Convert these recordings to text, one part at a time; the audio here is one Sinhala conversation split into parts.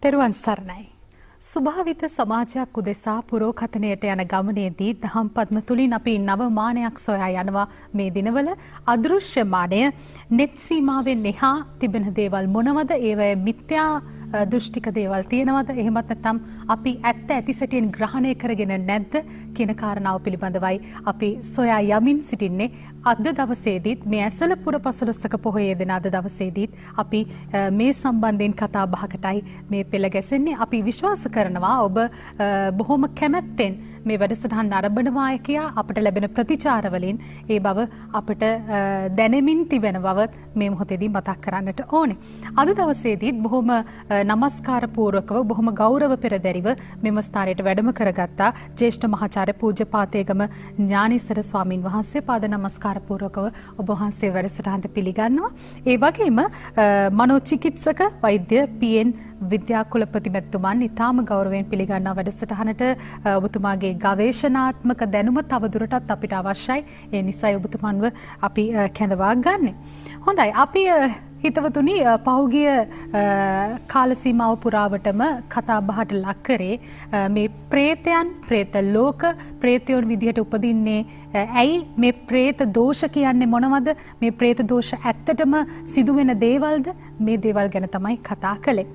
තෙරුවන් සරණයි. ස්වභාවිත සමාජයක් උදෙසා පුරෝකථනයට යන ගමනේදී දහම් පද්ම තුලින් අපි නව මානයක් සොයා යනවා. මේ දිනවල අදෘශ්‍ය මානය net සීමාවෙන් එහා තිබෙන දේවල් මොනවද? ඒවයේ මිත්‍යා දෘෂ්ටික දේවල් තියෙනවද? එහෙමත් නැත්නම් අපි ඇත්ත ඇතිසැටියෙන් ග්‍රහණය කරගෙන නැද්ද කියන කාරණාව පිළිබඳවයි අපි සොයා යමින් සිටින්නේ. අද දවසේදීත් මේ ඇසළ පුර පසළොස්වක පොහොය දෙන අද දවසේදීත් අපි මේ සම්බන්ධයෙන් කතා බහකටයි මේ පෙළ ගැසෙන්නේ. අපි විශ්වාස කරනවා ඔබ බොහොම කැමැත්තෙන් මේ වැඩසටහන ආරම්භනවා කියා අපට ලැබෙන ප්‍රතිචාර වලින් ඒ බව අපට දැනෙමින් තිබෙන බව මේ මොහොතේදී මතක් කරන්නට ඕනේ. අද දවසේදීත් බොහොම නමස්කාර පූර්වකව බොහොම ගෞරව පෙරදැරිව මෙම ස්ථානයට වැඩම කරගත්තා ජ්‍යෙෂ්ඨ මහාචාර්ය පූජ්‍යපාතේගම ඥානීසර ස්වාමින් වහන්සේ පාද නමස්කාර පූර්වකව ඔබ වහන්සේ වැඩසටහනට පිළිගන්නවා. ඒ වගේම මනෝචිකිත්සක වෛද්‍ය පී.එන්. විද්‍යා කුලපති මැතිතුමන් ඉතාම ගෞරවයෙන් පිළිගන්නා වැඩසටහනට ඔබතුමාගේ ගවේෂණාත්මක දැනුම තවදුරටත් අපිට අවශ්‍යයි. ඒ නිසායි ඔබතුමන්ව අපි කැඳවා ගන්නෙ. හොඳයි, අපි හිතවතුනි පහුගිය කාල සීමාව පුරාවටම කතා බහට ලක් කරේ මේ ප්‍රේතයන්, ප්‍රේත ලෝක, ප්‍රේතයන් විදිහට උපදින්නේ ඇයි? මේ ප්‍රේත දෝෂ කියන්නේ මොනවද? මේ ප්‍රේත දෝෂ ඇත්තටම සිදුවෙන දේවල්ද? මේ දේවල් ගැන තමයි කතා කළේ.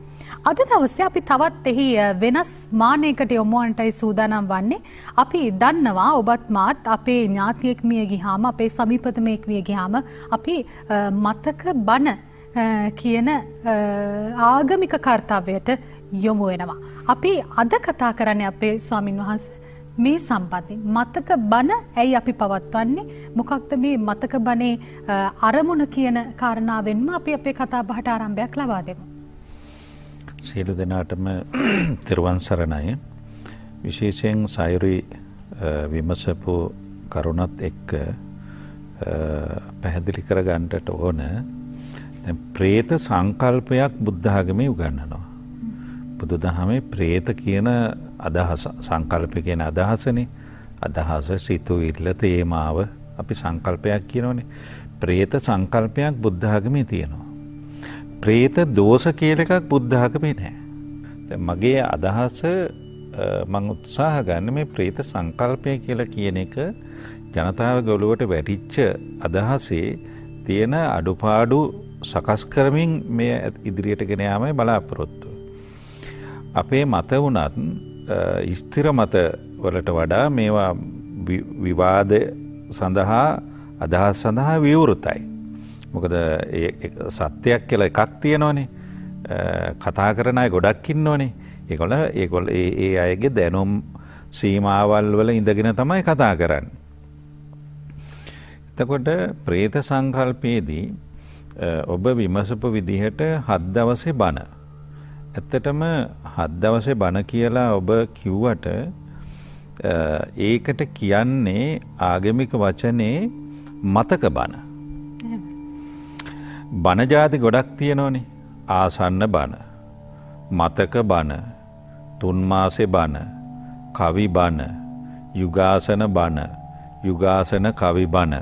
අද දවසේ අපි තවත් එහි වෙනස් මානයකට යොමුවන්නටයි සූදානම් වන්නේ. අපි දන්නවා ඔබත් මාත් අපේ ඥාතියෙක් මිය ගියාම, අපේ සමීපතමෙක් මිය ගියාම අපි මතක බණ කියන ආගමික කාර්යයට යොමු වෙනවා. අපි අද කතා කරන්නේ අපේ ස්වාමින් වහන්සේ මේ සම්බන්ධයෙන් මතක බණ ඇයි අපි පවත්වන්නේ? මොකක්ද මේ මතක බණේ අරමුණ කියන කාරණාවෙන්ම අපි අපේ කතා බහට ආරම්භයක් ලබා දෙමු. සියලු දෙනාටම තෙරුවන් සරණයි. විශේෂයෙන් සයුරි විමසපු කරුණත් එක්ක පැහැදිලි කර ගන්නට ඕන. දැන් ප්‍රේත සංකල්පයක් බුද්ධ ආගමේ උගන්වනවා. බුදුදහමේ ප්‍රේත කියන අදහස, සංකල්ප කියන අදහසනේ. අදහස, සිතුවිල්ල, තේමාව අපි සංකල්පයක් කියනෝනේ. ප්‍රේත සංකල්පයක් බුද්ධ ආගමේ තියෙනවා. ප්‍රේත දෝෂ කියලා එකක් බුද්ධ ආගමේ නැහැ. දැන් මගේ අදහස මම උත්සාහ ගන්න මේ ප්‍රේත සංකල්පය කියලා කියන එක ජනතාව ගොළුවට වැටිච්ච අදහසේ තියෙන අඩුපාඩු සකස් කරමින් මේ ඉදිරියට ගෙන යාමයි බලාපොරොත්තු. අපේ මත වුණත් ස්ථිර මත වලට වඩා මේවා විවාද සඳහා අදහස් සඳහා විවෘතයි. මොකද සත්‍යයක් කියලා එකක් තියෙනවනේ. කතා කරන අය ගොඩක් ඉන්නවනේ. ඒගොල්ල ඒ අයගේ දැනුම් සීමාවල් වල ඉඳගෙන තමයි කතා කරන්නේ. එතකොට ප්‍රේත සංකල්පයේදී ඔබ විමසපු විදිහට 7 දවසේ බණ. ඇත්තටම 7 දවසේ බණ කියලා ඔබ කිව්වට ඒකට කියන්නේ ආගමික වචනේ මතක බණ. බණ ජාති ගොඩක් තියෙනවනේ. ආසන්න බණ, මතක බණ, තුන් මාසේ බණ, කවි බණ, යුගාසන බණ, යුගාසන කවි බණ,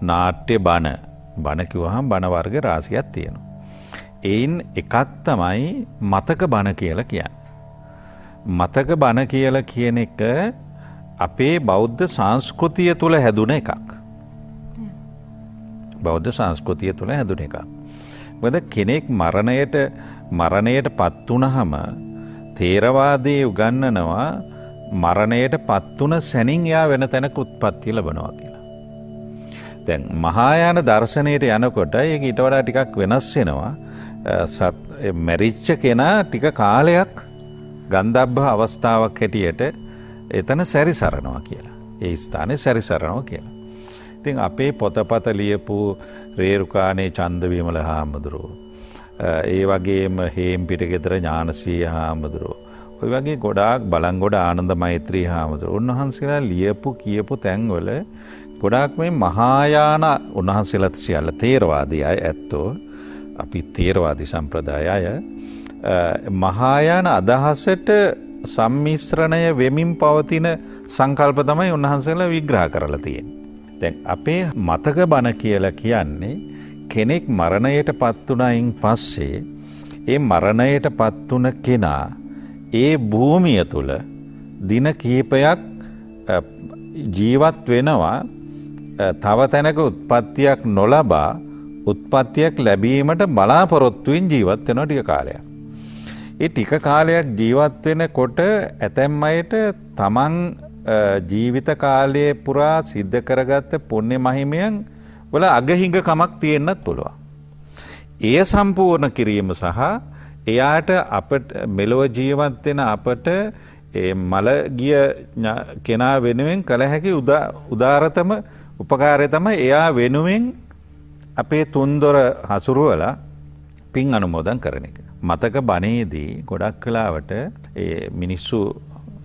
නාට්‍ය බණ. බණ කිව්වහම බණ වර්ග රාශියක් තියෙනවා. ඒයින් එකක් තමයි මතක බණ කියලා කියන්නේ. මතක බණ කියලා කියන එක අපේ බෞද්ධ සංස්කෘතිය තුළ හැදුන එකක්. බෞද්ධ සංස්කෘතිය තුළ හැදුන එකක්. මොකද කෙනෙක් මරණයට පත් වුණාම තේරවාදයේ උගන්වනවා මරණයට පත් වුණ සැනින් යා වෙන තැනක උත්පත්ති ලැබනවා කියලා. දැන් මහායාන දර්ශනයට යනකොට ඒක ඊට වඩා ටිකක් වෙනස් වෙනවා. මැරිච්ච කෙනා ටික කාලයක් ගන්ධබ්බ අවස්ථාවක් හැටියට එතන සැරිසරනවා කියලා. ඒ ස්ථානේ සැරිසරනවා කියලා. ඉතින් අපේ පොතපත ලියපු රේරුකානේ චන්දවිමල හාමුදුරුවෝ, ඒ වගේම හේම්පිටිගෙදර ඥානසී හාමුදුරුවෝ, ඔය වගේ ගොඩාක් බලංගොඩ ආනන්ද මෛත්‍රී හාමුදුරුවෝ උන්වහන්සේලා ලියපු කියපු තැන්වල ගොඩාක් මේ මහායාන උන්වහන්සේලාත් සියල්ල තේරවාදී අය ඇත්තෝ, අපි තේරවාදී සම්ප්‍රදාය අය මහායාන අදහසට සම්මිශ්‍රණය වෙමින් පවතින සංකල්ප තමයි උන්වහන්සේලා විග්‍රහ කරලා තියෙන්නේ. දැන් අපේ මතක බණ කියලා කියන්නේ කෙනෙක් මරණයට පත් වුණයින් පස්සේ ඒ මරණයට පත් වුණ කෙනා ඒ භූමිය තුල දින කිහිපයක් ජීවත් වෙනවා තව තැනක උත්පත්තියක් නොලබා උත්පත්තියක් ලැබීමට බලාපොරොත්තුවෙන් ජීවත් වෙනවා ටික කාලයක්. ඒ ටික කාලයක් ජීවත් වෙනකොට ඇතැම් අයට තමන් ජීවිත කාලයේ පුරා සිද්ධ කරගත්ත පුණ්‍ය මහිමයන් වල අගහිඟකමක් තියෙන්නත් පුළුවන්. එය සම්පූර්ණ කිරීම සහ එයාට අපට මෙලොව ජීවත් වෙන අපට ඒ මල ගිය කෙනා වෙනුවෙන් කළ හැකි උදාරතම උපකාරය තමයි එයා වෙනුවෙන් අපේ තුන්දොර හසුරුවලා පින් අනුමෝදන් කරන එක. මතක බණේදී ගොඩක් කලාවට ඒ මිනිස්සු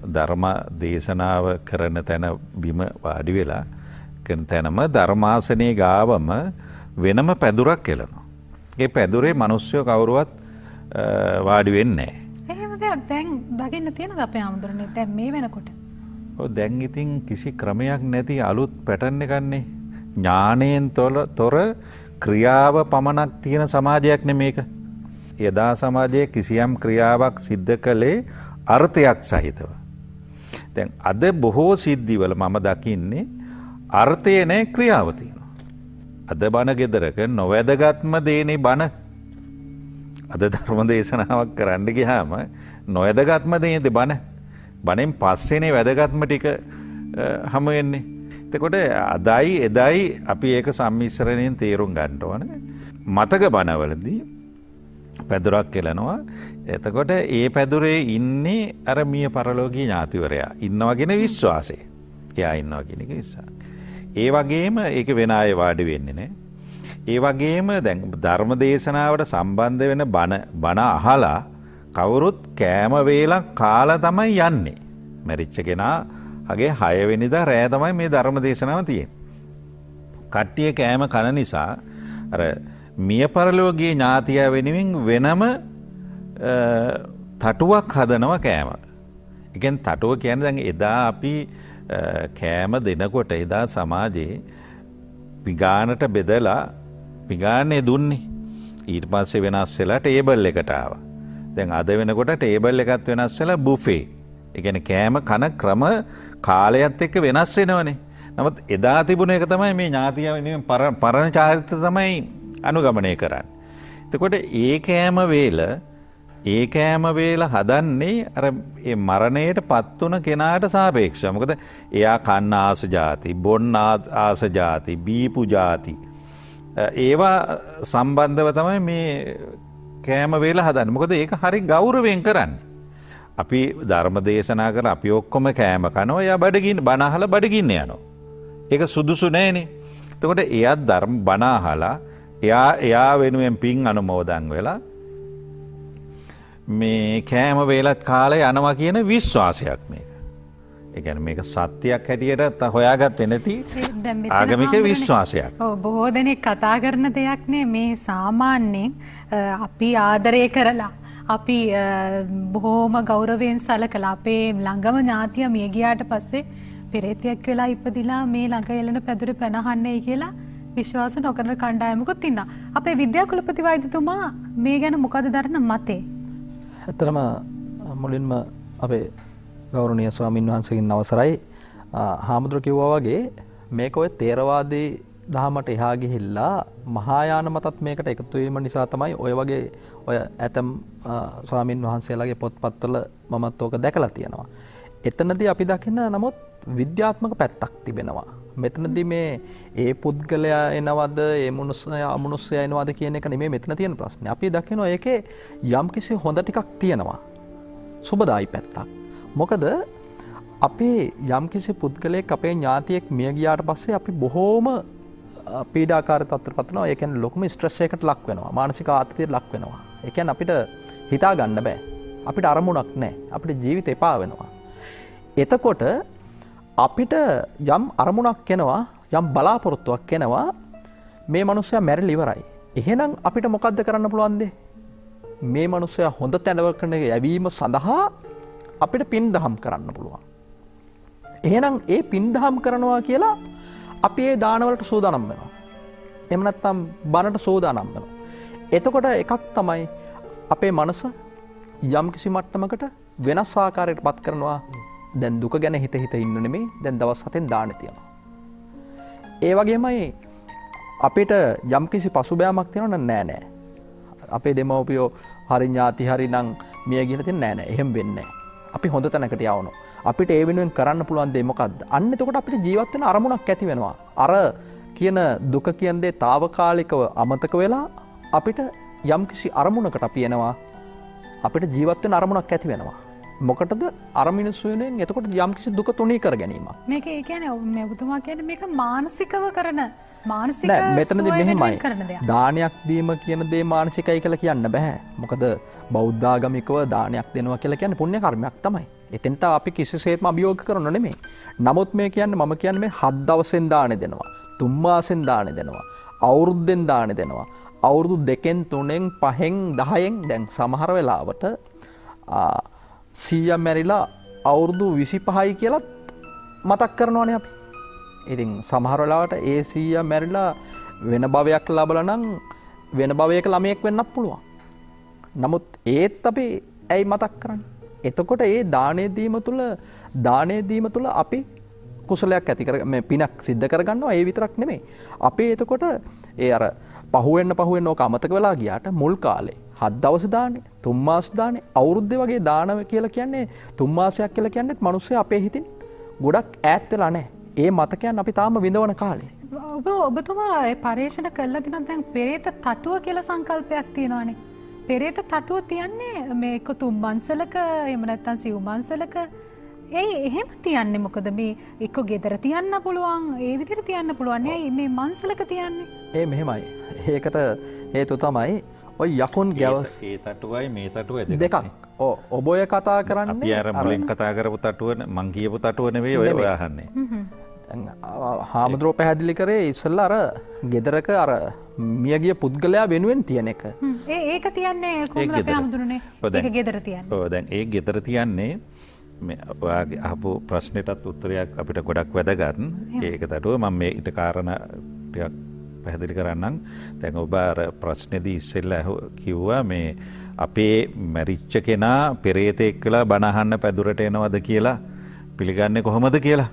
ධර්ම දේශනාව කරන තැන බිම වාඩි වෙලා කරන තැනම ධර්මාසනයේ ගාවම වෙනම පැදුරක් එළනවා. ඒ පැදුරේ මිනිස්සු කවුරුවත් වාඩි වෙන්නේ නැහැ. එහෙම දෙයක් දැන් දකින්න තියෙනවද අපේ ආමඳුරනේ දැන් මේ වෙනකොට? ඔව් දැන් ඉතින් කිසි ක්‍රමයක් නැති අලුත් පැටර්න් එකක්නේ. ඥාණයෙන් තොර ක්‍රියාව පමණක් තියෙන සමාජයක් නෙමේක. යදා සමාජයේ කිසියම් ක්‍රියාවක් සිද්ධ කළේ අර්ථයක් සහිතව. දැන් අද බොහෝ සිද්ධිවල මම දකින්නේ අර්ථය නැහැ ක්‍රියාව තියෙනවා. අද බණ ගෙදරක නොවැදගත්ම දේනේ බණ. අද ධර්ම දේශනාවක් කරන්න ගියාම නොවැදගත්ම දේද බණ. බණෙන් පස්සේනේ වැදගත්ම ටික හමු වෙන්නේ. එතකොට අදයි එදයි අපි ඒක සම්මිශ්‍රණයෙන් තේරුම් ගන්න ඕනේ. මතක බණවලදී පැදුරක් කෙලනවා. එතකොට ඒ පැදුරේ ඉන්නේ අර මිය පරලෝකීය ඥාතිවරයා ඉන්නවා කියන විශ්වාසය. එයා ඉන්නවා කියන එක විශ්වාසය. ඒ වගේම ඒක වෙන අය වාඩි වෙන්නේ නැහැ. ඒ වගේම දැන් ධර්ම දේශනාවට සම්බන්ධ වෙන බණ අහලා කවුරුත් කෑම වේලක් කාලා තමයි යන්නේ. මැරිච්ච කෙනාගේ 6 වෙනිදා රෑ තමයි මේ ධර්ම දේශනාව තියෙන්නේ. කට්ටිය කෑම කන නිසා අර මිය පරලෝකීය ඥාතිය වෙනුවෙන් වෙනම තටුවක් හදනවා කෑම. ඒ කියන්නේ තටුව කියන්නේ දැන් එදා අපි කෑම දෙනකොට එදා සමාජයේ පිගානට බෙදලා පිගානේ දුන්නේ. ඊට පස්සේ වෙනස් වෙලා ටේබල් එකට ආවා. දැන් අද වෙනකොට ටේබල් එකත් වෙනස් වෙලා බුෆේ. ඒ කියන්නේ කෑම කන ක්‍රම කාලයත් එක්ක වෙනස් වෙනවනේ. නමුත් එදා තිබුණ එක තමයි මේ ඥාතිය වෙනුවෙන් පරණ චාරිත්‍ර තමයි අනුගමනය කරන්නේ. එතකොට ඒ කෑම වේල හදන්නේ අර ඒ මරණයට පත් වුණ කෙනාට සාපේක්ෂව. මොකද එයා කන්න ආස ಜಾති, බොන්න ආස ಜಾති, බීපු ಜಾති. ඒවා සම්බන්ධව තමයි මේ කෑම වේල හදන්නේ. මොකද ඒක හරි ගෞරවයෙන් කරන්නේ. අපි ධර්ම දේශනා කරලා අපි ඔක්කොම කෑම කනවා. එයා බණ අහලා බඩගින්න යනවා. ඒක සුදුසු නෑනේ. එතකොට එයාත් ධර්ම බණ අහලා එයා වෙනුවෙන් පින් අනුමෝදන් වෙලා මේ කෑම වේලත් කාලේ යනවා කියන විශ්වාසයක් මේක. ඒ කියන්නේ මේක සත්‍යයක් හැටියට හොයාගත්තේ නැති ආගමික විශ්වාසයක්. ඔව් බොහෝ දෙනෙක් කතා කරන දෙයක් නේ මේ සාමාන්‍යයෙන් අපි ආදරය කරලා අපි බොහෝම ගෞරවයෙන් සලකලා අපේ ළඟම ඥාතිය මිය ගියාට පස්සේ පෙරේතයක් වෙලා ඉපදිලා මේ ළඟ එළන පැදුරේ පැනහන්නයි කියලා විශ්වාස නොකරන කණ්ඩායමකුත් ඉන්නවා. අපේ විද්‍යා කුලපති වෛද්‍යතුමා මේ ගැන මොකද දරන මතේ? ඇත්තටම මුලින්ම අපේ ගෞරවනීය ස්වාමින් වහන්සේගෙන් අවසරයි හාමුදුරුවෝ කිව්වා වගේ මේක ඔය තේරවාදී දහමට එහා ගිහිල්ලා මහායාන මතත් මේකට එකතු වීම නිසා තමයි ඔය වගේ ඔය ඇතම් ස්වාමින් වහන්සේලාගේ පොත්පත්වල මමත් ඕක දැකලා තියෙනවා. එතනදී අපි දකින නමුත් විද්‍යාත්මක පැත්තක් තිබෙනවා. මෙතනදී මේ ඒ පුද්ගලයා එනවද ඒ අමනුෂ්‍යයා එනවද කියන එක නෙමෙයි මෙතන තියෙන ප්‍රශ්නේ. අපි දකිනවා ඒකේ යම්කිසි හොඳ ටිකක් තියෙනවා. සුබදායි පැත්තක්. මොකද අපේ යම්කිසි පුද්ගලයෙක් අපේ ඥාතියෙක් මිය ගියාට පස්සේ අපි බොහෝම පීඩාකාරී තත්ත්වයකට පත් වෙනවා. ඒ කියන්නේ ලොකුම ස්ට්‍රෙස් එකකට ලක් වෙනවා. මානසික ආතතියට ලක් වෙනවා. ඒ කියන්නේ අපිට හිතා ගන්න බෑ. අපිට අරමුණක් නැහැ. අපිට ජීවිතේ එපා වෙනවා. එතකොට අපිට යම් අරමුණක් එනවා, යම් බලාපොරොත්තුවක් එනවා මේ මිනිස්සයා මැරිලා ඉවරයි. එහෙනම් අපිට මොකද්ද කරන්න පුළුවන්ද? මේ මිනිස්සයා හොඳ තැනකට යැවීම සඳහා අපිට පින් දහම් කරන්න පුළුවන්. එහෙනම් ඒ පින් දහම් කරනවා කියලා අපි ඒ දානවලට සූදානම් වෙනවා. එහෙම නැත්නම් බණට සූදානම් වෙනවා. එතකොට එකක් තමයි අපේ මනස යම් කිසි මට්ටමකට වෙනස් ආකාරයට පත් කරනවා. දැන් දුක ගැන හිත ඉන්න නෙමෙයි දැන් දවස් 7න් දාන්න තියනවා. ඒ වගේමයි අපිට යම් කිසි පසුබෑමක් තියෙනවා නෑ. අපේ දෙමව්පියෝ හරි ඥාති හරි නම් මිය ගිහලා තියෙන නෑ. එහෙම වෙන්නේ නෑ. අපි හොඳ තැනකට යවනවා. අපිට ඒ වෙනුවෙන් කරන්න පුළුවන් දේ මොකද්ද? අන්න එතකොට අපිට ජීවත් වෙන අරමුණක් ඇති වෙනවා. අර කියන දුක කියන දේ తాවකාලිකව අමතක වෙලා අපිට යම් කිසි අරමුණකට අපි එනවා. අපිට ජීවත් වෙන අරමුණක් ඇති වෙනවා. මොකටද අර මිනිස්සු වෙනුවෙන් එතකොට යම් කිසි දුක තුනී කර ගැනීමක්. මේක ඒ කියන්නේ මේ ඔබතුමා කියන්නේ මේක මානසිකව කරන මානසික නෑ මෙතනදී මෙහෙමයි. කරන දෙයක්. දානයක් දීම කියන දේ මානසිකයි කියලා කියන්න බෑ. මොකද බෞද්ධාගමිකව දානයක් දෙනවා කියලා කියන්නේ පුණ්‍ය කර්මයක් තමයි. එතෙන්ට අපි කිසිසේත්ම අභියෝග කරනව නෙමෙයි. නමුත් මේ කියන්නේ මම කියන්නේ මේ 7 දවසෙන් දාන දෙනවා. 3 මාසෙන් දාන දෙනවා. අවුරුද්දෙන් දාන දෙනවා. අවුරුදු 2න් 3න් 5න් 10න් දැන් සමහර වෙලාවට 100 මැරිලා අවුරුදු 25යි කියලා මතක් කරනවනේ අපි. ඉතින් සමහර වෙලාවට ඒ 100 මැරිලා වෙන භවයක් ලැබලා නම් වෙන භවයක ළමයෙක් වෙන්නත් පුළුවන්. නමුත් ඒත් අපි ඇයි මතක් කරන්නේ? එතකොට ඒ දානේ දීම තුල අපි කුසලයක් ඇති කර මේ පිනක් සිද්ධ කරගන්නවා. ඒ විතරක් නෙමෙයි. අපි එතකොට ඒ අර පහුවෙන්න ඕක අමතක වෙලා ගියාට මුල් කාලේ 7 දවස් දානේ 3 මාස දානේ අවුරුද්දේ වගේ දාන කියලා කියන්නේ 3 මාසයක් කියලා කියන්නේත් මිනිස්සු අපේ හිතින් ගොඩක් ඈත් වෙලා නැහැ. ඒ මතකයන් අපි තාම විඳවන කාලේ. ඔබතුමා ඒ පරීක්ෂණ කළා දිනම් දැන් පෙරේත තටුව කියලා සංකල්පයක් තියෙනවානේ. පෙරේත තටුව තියන්නේ මේ එක 3 මන්සලක එහෙම නැත්නම් සිව් මන්සලක එහෙම තියන්නේ මොකද මේ එක්ක ගෙදර තියන්න පුළුවන් ඒ විදිහට තියන්න පුළුවන් නේ මේ මන්සලක තියන්නේ. මෙහෙමයි. ඒකට හේතුව තමයි ඔය යකුන් ගැවස් ඒ තටුවයි මේ තටුවයි දෙකක්. ඔබ ඔය කතා කරන්නේ අපි අර මුලින් කතා කරපු තටුව මං කියපු තටුව නෙවෙයි ඔය අහන්නේ. හාමුදුරුවෝ පැහැදිලි කරේ ඉස්සෙල්ලා අර ගෙදරක අර මියගිය පුද්ගලයා වෙනුවෙන් තියෙන එක. ඒක තියන්නේ කොහොමද අපේ හාමුදුරනේ? ඒක ගෙදර තියන්නේ. ඔව් දැන් ඒ ගෙදර තියන්නේ මේ ඔයාගේ අහපු ප්‍රශ්නෙටත් උත්තරයක් අපිට ගොඩක් වැදගත්. ඒක තටුව මම මේ ඊට කාරණා ටිකක් පැහැදිලි කරන්නම්. දැන් ඔබ අර ප්‍රශ්නේදී ඉස්සෙල්ලා කිව්වා මේ අපේ මැරිච්ච කෙනා පෙරේතෙක් කියලා බණ අහන්න පැදුරට එනවද කියලා පිළිගන්නේ කොහොමද කියලා.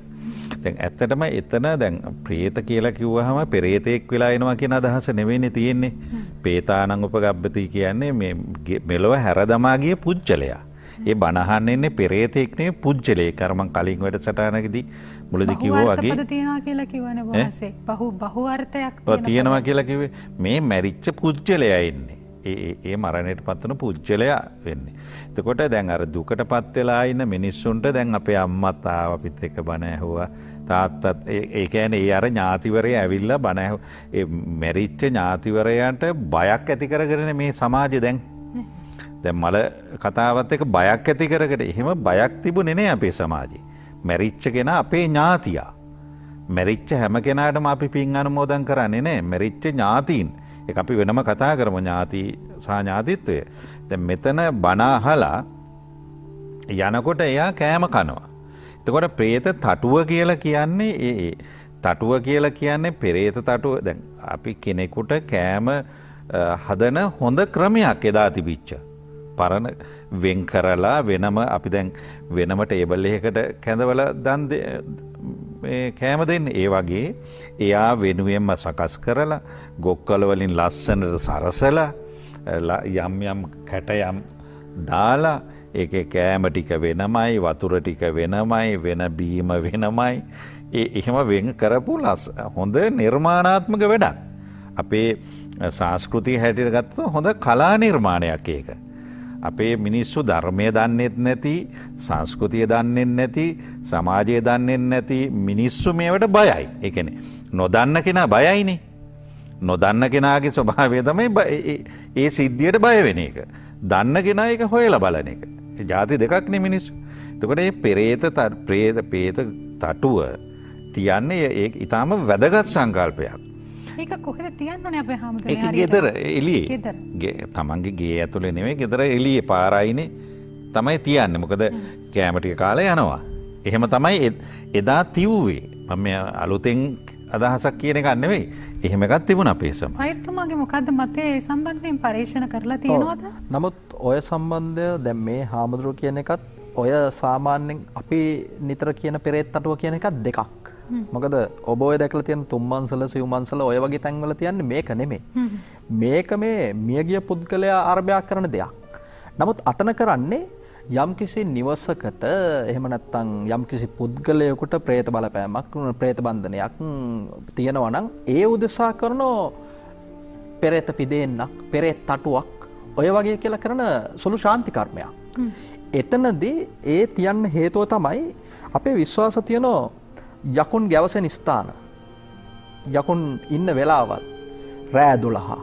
දැන් ඇත්තටම එතන දැන් ප්‍රේත කියලා කිව්වහම පෙරේතෙක් වෙලා එනවා කියන අදහස නෙවෙයිනේ තියෙන්නේ. පේතානං උපගබ්බති කියන්නේ මේ මෙලොව හැරදමා ගිය පුජ්‍යලයා. ඒ බණ අහන්න ඉන්නේ පෙරේතෙක් නෙවෙයි පුජ්‍යලයෙක්. අර මං කලින් වැඩසටහනකදී මුලදී කිව්වා වගේ බහුවර්ථපද තියනවා කියලා කිව්වනේ බොහොමසේ. බහු අර්ථයක් තියෙනවා කියලා කිව්වේ මේ මැරිච්ච පුජ්‍යලයා ඉන්නේ. ඒ මරණයට පත්වන පුජ්‍යලයා වෙන්නේ. එතකොට දැන් අර දුකටපත් වෙලා ඉන්න මිනිස්සුන්ට දැන් අපේ අම්මා තාව අපිත් එක්ක බණ ඇහුවා. තාත්තත් ඒ කියන්නේ ඒ අර ඥාතිවරයා ඇවිල්ලා බණ ඇහුවා. ඒ මැරිච්ච ඥාතිවරයන්ට බයක් ඇති කරගෙන මේ සමාජය දැන් මල කතාවත් එක බයක් ඇති කරගෙන එහෙම බයක් තිබුණේ නෑ අපේ සමාජයේ. මැරිච්ච කෙනා අපේ ඥාතියා. මැරිච්ච හැම කෙනාටම අපි පින් අනුමෝදන් කරන්නේ නෑ. මැරිච්ච ඥාතීන් ඒක අපි වෙනම කතා කරමු ඥාති සහ ඥාතිත්වය. දැන් මෙතන බණ අහලා යනකොට එයා කෑම කනවා. එතකොට ප්‍රේත තටුව කියලා කියන්නේ ඒ තටුව කියලා කියන්නේ පෙරේත තටුව. දැන් අපි කෙනෙකුට කෑම හදන හොඳ ක්‍රමයක් එදා තිබිච්ච. පරණ වෙන් කරලා වෙනම අපි දැන් වෙනම ටේබල් එකකට කැඳවලා කෑම දෙන්නේ. ඒ වගේ එයා වෙනුවෙන්ම සකස් කරලා ගොක්කල වලින් ලස්සනට සරසලා යම් යම් කැටයම් දාලා ඒකේ කෑම ටික වෙනමයි වතුර ටික වෙනමයි වෙන බීම වෙනමයි එහෙම වෙන් කරපු හොඳ නිර්මාණාත්මක වැඩක්. අපේ සංස්කෘතිය හැටියට ගත්තොත් හොඳ කලා නිර්මාණයක් ඒක. අපේ මිනිස්සු ධර්මය දන්නෙත් නැති, සංස්කෘතිය දන්නෙත් නැති, සමාජය දන්නෙත් නැති මිනිස්සු මේවට බයයි. ඒ කියන්නේ නොදන්න කෙනා බයයිනේ. නොදන්න කෙනාගේ ස්වභාවය තමයි ඒ සිද්ධියට බය වෙන එක. දන්න කෙනා ඒක හොයලා බලන එක. ඒ જાති දෙකක් නේ මිනිස්සු. එතකොට මේ පෙරේත තටුව තියන්නේ ඒක ඊටාම වැදගත් සංකල්පයක්. ඒක කොහෙද තියන්න ඕනේ අපේ හැමෝටම? ඒක ගෙදර එළියේ. තමන්ගේ ගේ ඇතුලේ නෙමෙයි ගෙදර එළියේ පාරයිනේ තමයි තියන්නේ. මොකද කැම ටික කාලා යනවා. එහෙම තමයි එදා තිව්වේ. මම අලුතෙන් අදහසක් කියන එකක් නෙවෙයි. එහෙම එකක් තිබුණා අපේ සමය. වෛද්‍යතුමාගේ මොකද්ද මතය ඒ සම්බන්ධයෙන් පරීක්ෂණ කරලා තියෙනවද? නමුත් ඔය සම්බන්ධය දැන් මේ හාමුදුරුව කියන එකත් ඔය සාමාන්‍යයෙන් අපි නිතර කියන පෙරේත් තටුව කියන එකත් දෙකක්. මොකද ඔබ ඔය දැකලා තියෙන තුම්මන්සල සිව්මන්සල ඔය වගේ තැන්වල තියන්නේ මේක නෙමෙයි. මේක මේ මියගිය පුද්ගලයා ආරම්භයක් කරන දෙයක්. නමුත් අතන කරන්නේ යම්කිසි නිවසකට එහෙම නැත්නම් යම්කිසි පුද්ගලයෙකුට ප්‍රේත බලපෑමක් ප්‍රේත බන්ධනයක් තියෙනවා නම් ඒ උදෙසා කරන පෙරේත පිදෙන්නක් පෙරේත තටුවක් ඔය වගේ කියලා කරන සුළු ශාන්ති කර්මයක්. එතනදී ඒ තියන්න හේතුව තමයි අපේ විශ්වාස තියෙන යකුන් ගැවසෙන ස්ථාන. යකුන් ඉන්න වෙලාවල් රෑ 12,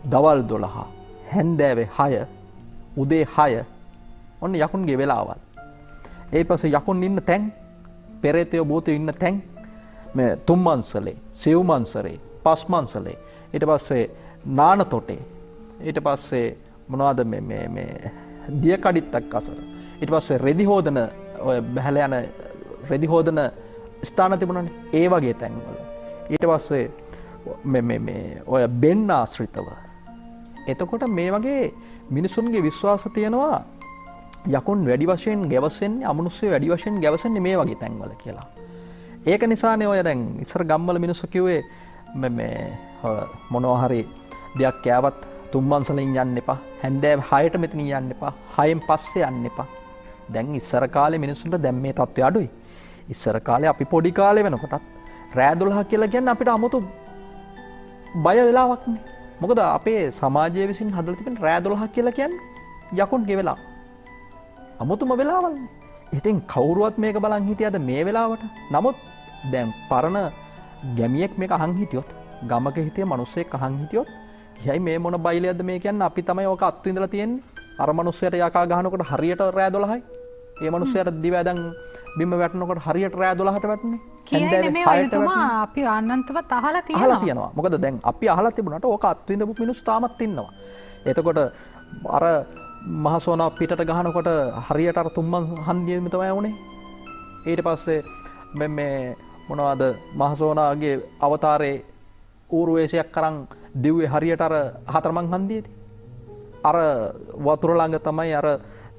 දවල් 12, හැන්දෑවේ 6, උදේ 6 ඔන්න යකුන්ගේ වෙලාවල්. ඒ පස්සේ යකුන් ඉන්න තැන්, පෙරේතයෝ භූතයෝ ඉන්න තැන් මේ තුම්මන්සලේ, සිව්මන්සලේ, පස්මන්සලේ, ඊට පස්සේ නාන තොටේ, ඊට පස්සේ මොනවද මේ දිය කඩਿੱත්තක් අසර. ඊට පස්සේ රෙදි හොදන ඔය බහැල යන රෙදි හොදන ස්ථාන තිබුණානේ. ඒ වගේ තැන්වල. ඊට පස්සේ මේ ඔය බෙන් ආශ්‍රිතව. එතකොට මේ වගේ මිනිසුන්ගේ විශ්වාස තියෙනවා යකුන් වැඩි වශයෙන් ගැවසෙන්නේ අමනුෂ්‍ය වැඩි වශයෙන් ගැවසෙන්නේ මේ වගේ තැන්වල කියලා. ඒක නිසානේ ඔය දැන් ඉස්සර ගම්වල මිනිස්සු කිව්වේ මේ මොනවා හරි දෙයක් කෑවත් තුම්මන්සලෙන් යන්න එපා. හැන්දෑව 6ට මෙතන යන්න එපා. 6න් පස්සේ යන්න එපා. දැන් ඉස්සර කාලේ මිනිස්සුන්ට දැන් මේ තත්ත්වය අඩුයි. ඉස්සර කාලේ අපි පොඩි කාලේ වෙනකොටත් රෑ 12 කියලා කියන්නේ අපිට 아무තු බය වෙලාවක් නේ. මොකද අපේ සමාජය විසින් හදලා තිබෙන රෑ 12 කියලා කියන්නේ යකුන්ගේ වෙලාව. අමුතුම වෙලාවල්නේ. ඉතින් කවුරුවත් මේක බලන් හිටියද මේ වෙලාවට? නමුත් දැන් පරණ ගැමියෙක් මේක අහන් හිටියොත්, ගමක හිටිය මිනිස්සෙක් අහන් හිටියොත්, කියයි මේ මොන බයිලයක්ද මේ කියන්නේ අපි තමයි ඕක අත්විඳලා තියෙන්නේ. අර මිනිස්සයාට යකා ගහනකොට හරියට රෑ 12යි. ඒ මිනිස්සයාට දිව ඇදන් බිම වැටෙනකොට හරියට රෑ 12ට වැටුනේ. කියන්නේ මේ වෛද්‍යතුමා අපි අනන්තවත් අහලා තියෙනවා. මොකද දැන් අපි අහලා තිබුණාට ඕක අත්විඳපු මිනිස්සු තාමත් ඉන්නවා. එතකොට අර මහසෝනා පිටට ගහනකොට හරියට අර තුම්මන් හන්දියෙම තමයි වුනේ. ඊට පස්සේ මේ මොනවද මහසෝනාගේ අවතාරයේ ඌරු වේශයක් කරන් දිව්වේ හරියට අර හතරමන් හන්දියේදී. අර වතුර ළඟ තමයි අර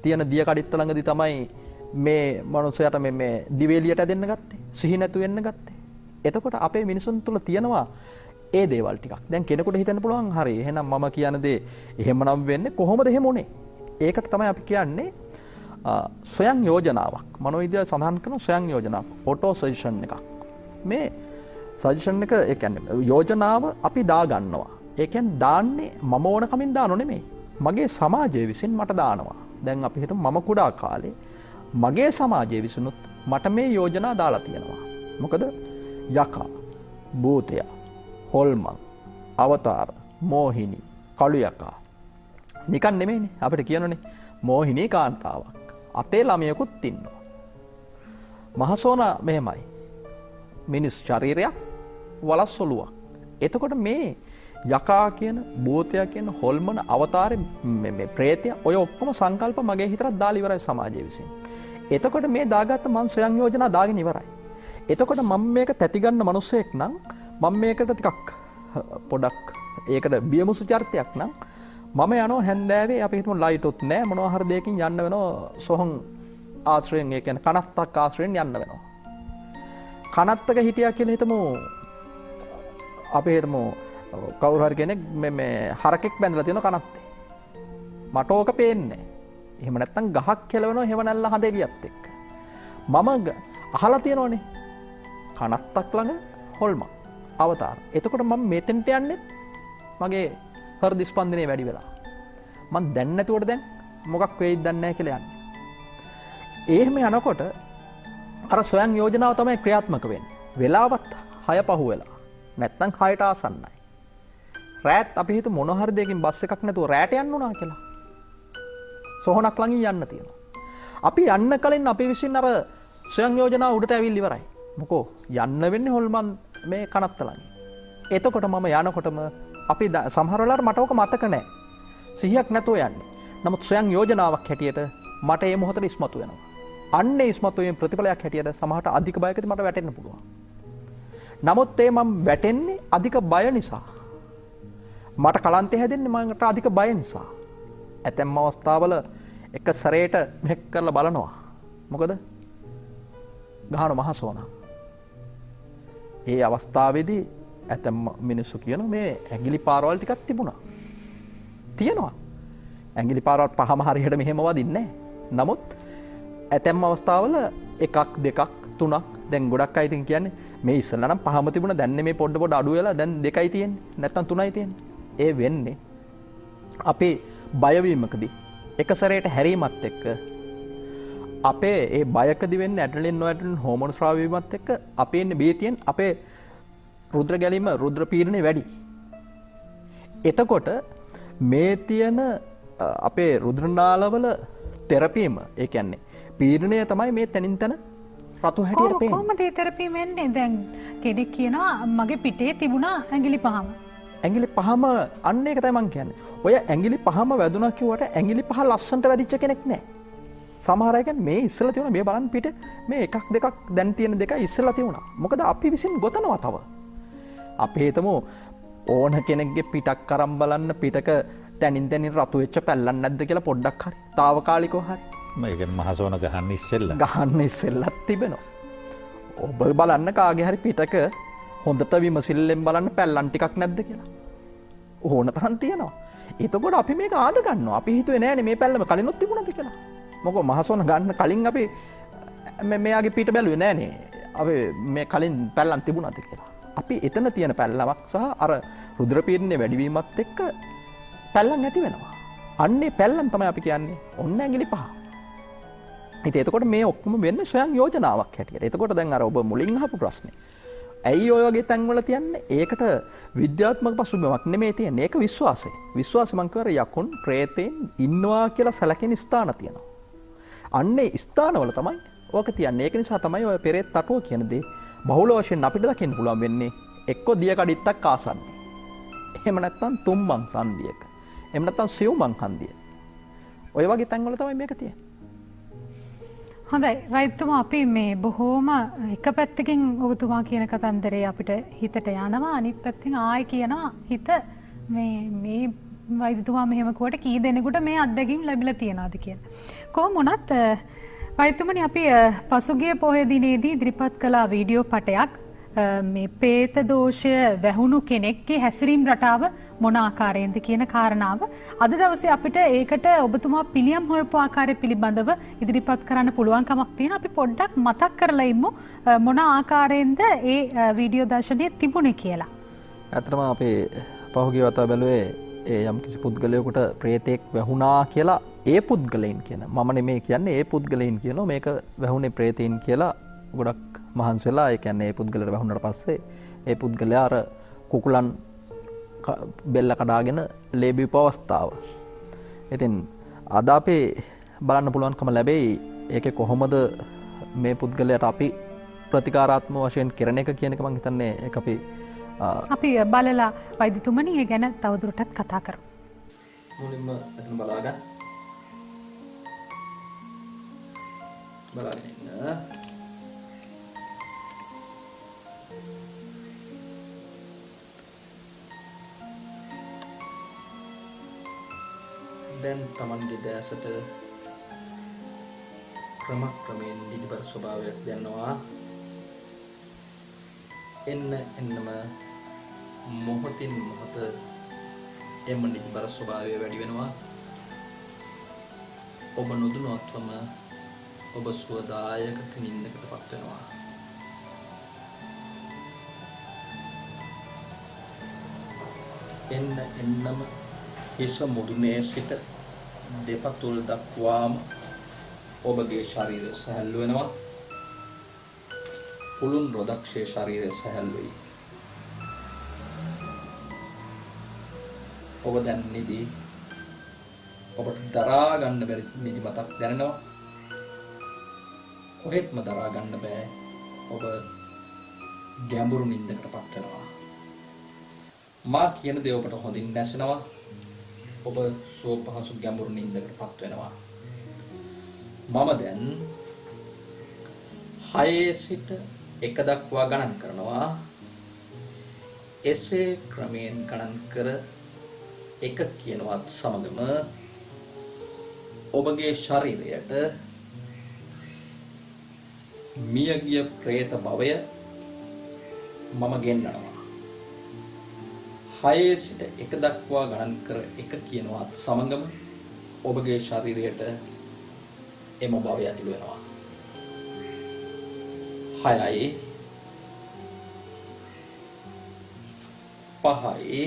තියෙන දිය කඩਿੱත්ත ළඟදී තමයි මේ මනුස්සයාට මේ දිවේලියට ඇදෙන්න ගත්තේ. සිහි නැතු වෙන්න ගත්තේ. එතකොට අපේ මිනිසුන් තුළ තියෙනවා ඒ දේවල් ටිකක්. දැන් කෙනෙකුට හිතන්න පුළුවන් හරි එහෙනම් මම කියන දේ එහෙමනම් වෙන්නේ කොහොමද එහෙම උනේ? ඒකට තමයි අපි කියන්නේ ස්වයං යෝජනාවක්. මනෝවිද්‍යාව සඳහන් කරන ස්වයං යෝජනාවක්. ඔටෝ සජෙෂන් එකක්. මේ සජෙෂන් එක ඒ කියන්නේ යෝජනාව අපි දා ගන්නවා. ඒ කියන්නේ දාන්නේ මම ඕන කමින් දානෝ නෙමෙයි. මගේ සමාජය විසින් මට දානවා. දැන් අපි හිතමු මම කුඩා කාලේ මගේ සමාජය විසිනුත් මට මේ යෝජනා දාලා තියෙනවා. මොකද යකා, භූතයා, හොල්මන්, අවතාර, මෝහිනී, කළු යකා නිකන් නෙමෙයිනේ අපිට කියනනේ මෝහිනී කාන්තාවක්. අතේ ළමයෙකුත් ඉන්නවා. මහසෝනා මෙහෙමයි. මිනිස් ශරීරයක් වලස් ඔළුවක්. එතකොට මේ යකා කියන භූතයා කියන හොල්මන අවතාරේ මේ ප්‍රේතය ඔය ඔක්කොම සංකල්ප මගේ හිතට දාලා ඉවරයි සමාජය විසින්. එතකොට මේ දාගත්ත මං ස්වයං යෝජනා දාගෙන ඉවරයි. එතකොට මම මේක තැති ගන්න මිනිස්සෙක් නම් මම මේකට ටිකක් පොඩක් ඒකට බියමුසු චරිතයක් නම් මම යනවා හැන්දෑවේ අපි හිතමු ලයිට් උත් නැහැ මොනවා හරි දෙයකින් යන්න වෙනවා සොහන් ආශ්‍රයෙන් ඒ කියන්නේ කනත්තක් ආශ්‍රයෙන් යන්න වෙනවා. කනත්තක හිටියා කියලා හිතමු අපි හිතමු කවුරු හරි කෙනෙක් මේ හරකෙක් බැඳලා තියෙන කනත්තේ. මට ඕක පේන්නේ. එහෙම නැත්නම් ගහක් කෙලවෙනවා එහෙම නැල්ල හඳ එලියත් එක්ක. මම අහලා තියෙනවනේ. කනත්තක් ළඟ හොල්මන් අවතාර. එතකොට මම මෙතෙන්ට යන්නේ මගේ හෘද ස්පන්දනය වැඩි වෙලා. මම දැන් නැතුවට දැන් මොකක් වෙයිද දන්නේ නැහැ කියලා යන්නේ. එහෙම යනකොට අර ස්වයං යෝජනාව තමයි ක්‍රියාත්මක වෙන්නේ. වෙලාවත් 6 පහු වෙලා. නැත්නම් 6ට ආසන්නයි. රෑත් අපි හිත මොන හරි දෙයකින් බස් එකක් නැතුව රෑට යන්න උනා කියලා. සොහනක් ළඟින් යන්න තියෙනවා. අපි යන්න කලින් අපි විසින් අර ස්වයං යෝජනාව උඩට ඇවිල්ලා ඉවරයි. මොකෝ යන්න වෙන්නේ හොල්මන් මේ කනත්ත ළඟින්. එතකොට මම යනකොටම අපි සමහර වෙලාවට මට ඕක මතක නැහැ. සිහියක් නැතුව යන්නේ. නමුත් ස්වයං යෝජනාවක් හැටියට මට මේ මොහොතේ ඉස්මතු වෙනවා. අන්නේ ඉස්මතු වීම ප්‍රතිඵලයක් හැටියට සමහරට අධික බයකදී මට වැටෙන්න පුළුවන්. නමුත් ඒ මම වැටෙන්නේ අධික බය නිසා. මට කලන්තේ හැදෙන්නේ මට අධික බය නිසා. ඇතැම් අවස්ථාවල එක සැරේට මෙහෙක් කරලා බලනවා. මොකද ගහන මහසෝනා. ඒ අවස්ථාවේදී ඇතැම් මිනිස්සු කියන මේ ඇඟිලි පාරවල් ටිකක් තිබුණා. තියෙනවා. ඇඟිලි පාරවල් පහම හරියට මෙහෙම වදින්නේ නැහැ. නමුත් ඇතැම් අවස්ථාවල එකක් දෙකක් තුනක් දැන් ගොඩක් අය ඉතින් කියන්නේ මේ ඉස්සෙල්ලා නම් පහම තිබුණා දැන් මේ පොඩ අඩු වෙලා දැන් දෙකයි තියෙන්නේ. නැත්තම් තුනයි තියෙන්නේ. ඒ වෙන්නේ අපේ බයවීමකදී එක සැරේට හැරීමත් එක්ක අපේ ඒ බයකදී වෙන්නේ ඇඩ්‍රලින් නොඇඩ්‍රලින් හෝමෝන් ස්‍රාව වීමත් එක්ක අපේ ඉන්නේ බීතියෙන් අපේ රුධිර ගැලීම රුධිර පීඩනය වැඩි. එතකොට මේ තියෙන අපේ රුධිර නාලවල තෙරපීම ඒ කියන්නේ පීඩනය තමයි මේ තනින් තන රතු හැටියට පේන්නේ. කොහොමද ඒ තෙරපීම එන්නේ? දැන් කෙනෙක් කියනවා මගේ පිටේ තිබුණා ඇඟිලි පහම. ඇඟිලි පහම අන්න ඒක තමයි මං කියන්නේ. ඔය ඇඟිලි පහම වැදුනා කිව්වට ඇඟිලි පහ ලස්සනට වැදිච්ච කෙනෙක් නැහැ. සමහර අය කියන්නේ මේ ඉස්සෙල්ලා තියෙන මේ බලන්න පිට මේ එකක් දෙකක් දැන් තියෙන දෙකයි ඉස්සෙල්ලා තියුණා. මොකද අපි විසින් ගොතනවා තව. අපි හිතමු ඕන කෙනෙක්ගේ පිටක් අරන් බලන්න පිටක තනින් තනින් රතු වෙච්ච පැල්ලක් නැද්ද කියලා පොඩ්ඩක් හරි. తాවකාලිකව හරි. මේ කියන්නේ මහසෝන ගහන්න ඉස්සෙල්ලා. ගහන්න ඉස්සෙල්ලත් තිබෙනවා. ඔබ බලන්න කාගේ හරි පිටක හොඳට විමසිල්ලෙන් බලන්න පැල්ලන් ටිකක් නැද්ද කියලා. ඕන තරම් තියෙනවා. එතකොට අපි මේක ආද ගන්නවා. අපි හිතුවේ නෑනේ මේ පැල්ලම කලිනුත් තිබුණාද කියලා. මොකද මහසෝන ගන්න කලින් අපි මෙයාගේ පිට බැලුවේ නෑනේ. අපි මේ කලින් පැල්ලන් තිබුණාද කියලා. අපි එතන තියෙන පැල්ලමක් සහ අර රුධිර පීඩනය වැඩිවීමත් එක්ක පැල්ලම් නැති වෙනවා. අන්නේ පැල්ලම් තමයි අපි කියන්නේ ඔන්න ඇඟිලි පහ. ඉතින් එතකොට මේ ඔක්කොම වෙන්නේ ස්වයං යෝජනාවක් හැටියට. එතකොට දැන් අර ඔබ මුලින් අහපු ප්‍රශ්නේ. ඇයි ඔය වගේ තැන්වල තියන්නේ? ඒකට විද්‍යාත්මක පසුබිමක් නෙමෙයි තියෙන්නේ. ඒක විශ්වාසය. විශ්වාසය මං කියවර යකුන් ප්‍රේතෙන් ඉන්නවා කියලා සැලකෙන ස්ථාන තියෙනවා. අන්නේ ස්ථානවල තමයි ඕක තියන්නේ. ඒක නිසා තමයි ඔය පෙරේත තටුව කියන දේ බහුල වශයෙන් අපිට දකින්න පුළුවන් වෙන්නේ. එක්ක දිය කඩਿੱත්තක් ආසන්නේ. එහෙම නැත්නම් තුම්මන් සංදියක. එහෙම නැත්නම් සිව්මන් හන්දිය. ඔය වගේ තැන්වල තමයි මේක තියෙන්නේ. හොඳයි වෛද්‍යතුමා අපි මේ බොහෝම එක පැත්තකින් ඔබතුමා කියන කතන්දරේ අපිට හිතට යනවා අනිත් පැත්තෙන් ආයි කියනවා හිත මේ වෛද්‍යතුමා මෙහෙම කොට කී දෙනෙකුට මේ අත්දැකීම් ලැබිලා තියනවාද කියලා. කොහොම වුණත් වෛද්‍යතුමනි අපි පසුගිය පොහොය දිනේදී ඉදිරිපත් කළ වීඩියෝ පටයක් මේ പ്രേත දෝෂය වැහුණු කෙනෙක්ගේ හැසිරීම් රටාව මොන ආකාරයෙන්ද කියන කාරණාව අද දවසේ අපිට ඒකට ඔබතුමා පිළියම් හොයපු ආකාරය පිළිබඳව ඉදිරිපත් කරන්න පුළුවන්කමක් තියෙනවා. අපි පොඩ්ඩක් මතක් කරලා ඉමු මොන ආකාරයෙන්ද ඒ වීඩියෝ දර්ශනය තිබුණේ කියලා. ඇත්තටම අපි පහුගිය වතාව බැලුවේ ඒ යම් කිසි පුද්ගලයෙකුට ප්‍රේතෙක් වැහුණා කියලා ඒ පුද්ගලයන් කියන මම නෙමෙයි කියන්නේ ඒ පුද්ගලයන් කියනවා මේක වැහුනේ ප්‍රේතයින් කියලා ගොඩක් මහන්සි වෙලා ඒ කියන්නේ ඒ පුද්ගලයාට වැහුණාට පස්සේ ඒ පුද්ගලයා අර කුකුලන් බෙල්ල කඩාගෙන ලේ බීපු අවස්ථාව. ඉතින් අද අපි බලන්න පුළුවන්කම ලැබෙයි ඒකේ කොහොමද මේ පුද්ගලයාට අපි ප්‍රතිකාරාත්මක වශයෙන් කරන එක කියන එක මම හිතන්නේ ඒක අපි බලලා වෛද්‍යතුමනි ඒ ගැන තවදුරටත් කතා කරමු. මුලින්ම එතන බලාගෙන ඉන්න. දැන් Tamanගේ දැසට ක්‍රමයෙන් නිදිබර ස්වභාවයක් දැනෙනවා. එන්නම මොහොතින් මොහොත එම නිදිබර ස්වභාවය වැඩි වෙනවා. ඔබ නොදැනුවත්වම ඔබ සුවදායක නිින්දකටපත් වෙනවා. එන්නම හිස මුදුනේ සිට දෙපතුල් දක්වාම ඔබගේ ශරීරය සැහැල්ලු වෙනවා. පුළුන් රොදක්ෂේ ශරීරය සැහැල්ලුයි. ඔබ දැන් නිදී ඔබට දරා ගන්න බැරි නිදිමතක් දැනෙනවා. කොහෙත්ම දරා ගන්න බෑ. ඔබ ගැඹුරු නිින්දකටපත් වෙනවා. මා කියන දේ ඔබට හොඳින් නැසෙනවා. ඔබ සුව පහසු ගැඹුරු නිින්දකටපත් වෙනවා. මම දැන් 6 සිට 1 දක්වා ගණන් කරනවා. එසේ ක්‍රමයෙන් ගණන් කර එක කියනවත් සමගම ඔබගේ ශරීරයට මියගිය പ്രേත භවය මම ගෙන්නනවා. 6 සිට 1 දක්වා ගණන් කර එක කියනවත් සමගම ඔබගේ ශරීරයට එම භවය ඇතුළු වෙනවා. 6යි 5යි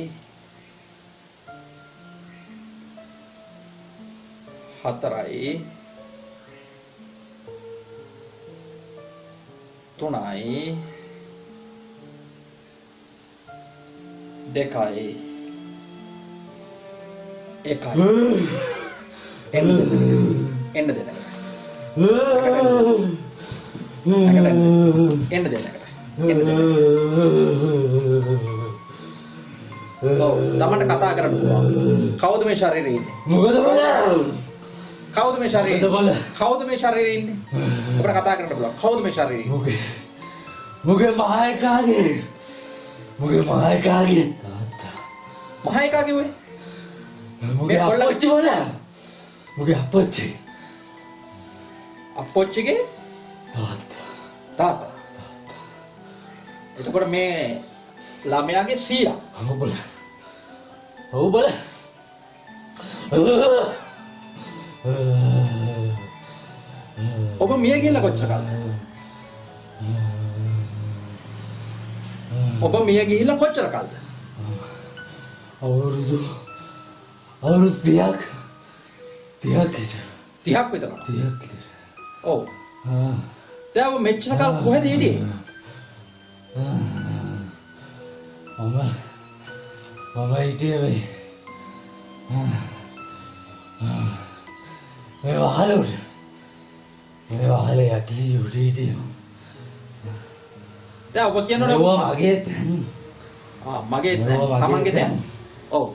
4යි 3යි 2යි 1යි එන්න දෙන්න. තමන්ට කතා කරන්න පුළුවන්. කවුද මේ ශරීරේ ඉන්නේ? මොකද බල? කවුද මේ ශරීරේ? බල. කවුද මේ ශරීරේ ඉන්නේ? ඔබට කතා කරන්න පුළුවන්. කවුද මේ ශරීරේ? මොකේ මහේකාගේ. මොකේ මහේකාගේ තාත්තා. මහේකා කිව්වේ? මොකේ අපච්චි බල. මොකේ අපච්චි. අපොච්චිගේ තාත්තා. එතකොට මේ ළමයාගේ සීයා. ඔව් බල. ඔබ මිය ගිහලා කොච්චර කාලද? ඔබ මිය ගිහිල්ලා කොච්චර කාලද? අවුරුදු 30ක් විතර. 30ක් විතර. 30ක් විතර. ඔව්. දැන් ඔබ මෙච්චර කාල කොහෙද හිටියේ? මම හිටියේ මේ වහලුට. මේ වහලේ යටි උඩ හිටියේ. දැන් ඔබ කියනවනේ මගේ තැන්. මගේ තැන් තමන්ගේ තැන්. ඔව්.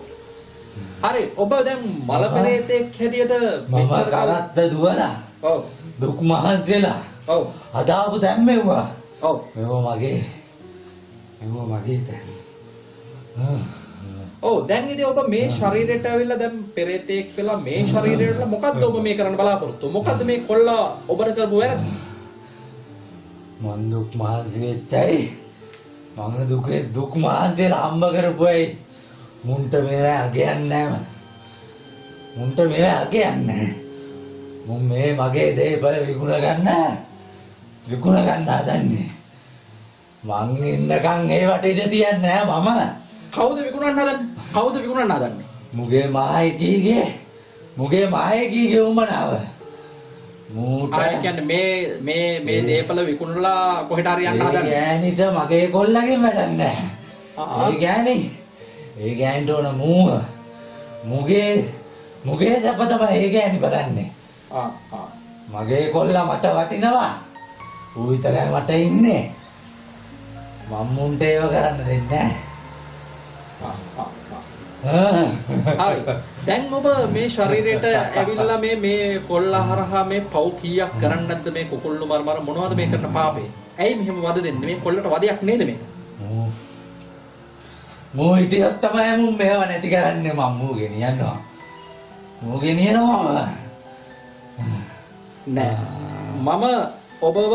හරි ඔබ දැන් මල පෙරේතෙක් හැටියට මම කරත්ත දුවලා. ඔව්. දුක් මහන්සියලා. ඔව්. අදාපු තැන් මෙව්වා. ඔව්. මෙව්වා මගේ තැන්. ඔව් දැන් ඉතින් ඔබ මේ ශරීරයට ඇවිල්ලා දැන් පෙරේතෙක් වෙලා මේ ශරීරයට මොකද්ද ඔබ මේ කරන්න බලාපොරොත්තු? මොකද්ද මේ කොල්ලා ඔබට කරපු වැරද්ද? මං දුක් මහන්සි වෙච්චයි. මම දුක් මහන්සියලා හම්බ කරපුවයි. මුන්ට මේවා අගයන්නේ නැහැ. මුන්ට මේවා අගයන්නේ නැහැ. මුන් මේ මගේ දේපල විකුණ ගන්න හදන්නේ. මං ඉන්නකන් ඒවට ඉඩ තියන්නේ නැහැ මම. කවුද විකුණන්න හදන්නේ? මුගේ මායකීගේ උඹනාව. මූට ආය කියන්නේ මේ දේපල විකුණලා කොහෙට හරි යන්න හදන්නේ? ගෑනිට මගේ කොල්ලගේ වැඩක් නැහැ. ඒ ගෑනිට ඕන මුගේ සැප තමයි ඒ ගෑනි බලන්නේ. මගේ කොල්ලා මට වටිනවා. ඌ විතරයි මට ඉන්නේ. මම මුන්ට ඒව කරන්න දෙන්නේ නැහැ. හරි. දැන් ඔබ මේ ශරීරයට ඇවිල්ලා මේ කොල්ලා හරහා මේ පව් කීයක් කරන්නේ නැද්ද මේ කුකුල්ලු මරමර මොනවද මේ කරන පාපේ? ඇයි මෙහෙම වද දෙන්නේ? මේ කොල්ලට වදයක් නේද මේක? මෝ හිටියොත් තමයි මුන් මේව නැති කරන්නේ. මම මූ ගෙනියනවා. නෑ. මම ඔබව